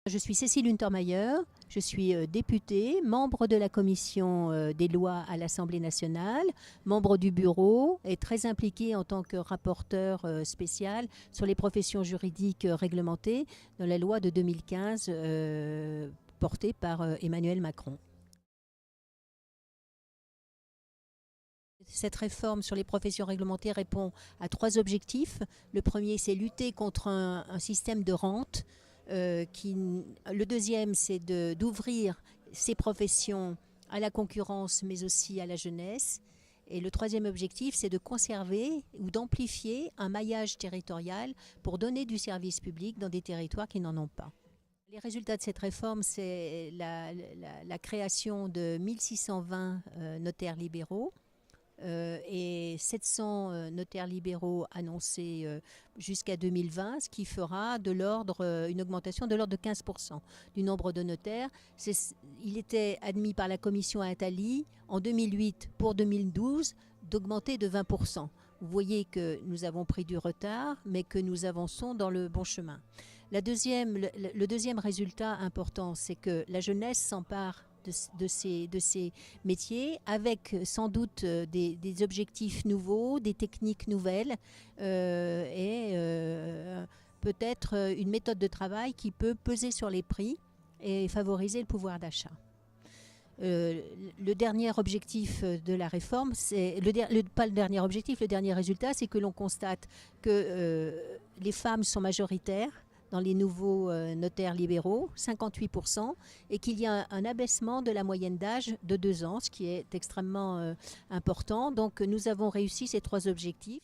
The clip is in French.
Je suis Cécile Untermaier, je suis députée, membre de la commission des lois à l'Assemblée nationale, membre du bureau et très impliquée en tant que rapporteure spéciale sur les professions juridiques réglementées dans la loi de 2015 portée par Emmanuel Macron. Cette réforme sur les professions réglementées répond à 3 objectifs. Le premier, c'est lutter contre un système de rente. Le deuxième, c'est d'ouvrir ces professions à la concurrence, mais aussi à la jeunesse. Et le troisième objectif, c'est de conserver ou d'amplifier un maillage territorial pour donner du service public dans des territoires qui n'en ont pas. Les résultats de cette réforme, c'est la création de 1620 notaires libéraux. Et 700 notaires libéraux annoncés jusqu'à 2020, ce qui fera une augmentation de l'ordre de 15% du nombre de notaires. Il était admis par la commission Attali en 2008 pour 2012 d'augmenter de 20%. Vous voyez que nous avons pris du retard, mais que nous avançons dans le bon chemin. Le deuxième résultat important, c'est que la jeunesse s'empare de ces métiers, avec sans doute des objectifs nouveaux, des techniques nouvelles et peut-être une méthode de travail qui peut peser sur les prix et favoriser le pouvoir d'achat. Le dernier objectif de la réforme, pas le dernier objectif, le dernier résultat, c'est que l'on constate que les femmes sont majoritaires dans les nouveaux notaires libéraux, 58%, et qu'il y a un abaissement de la moyenne d'âge de 2 ans, ce qui est extrêmement important. Donc nous avons réussi ces 3 objectifs.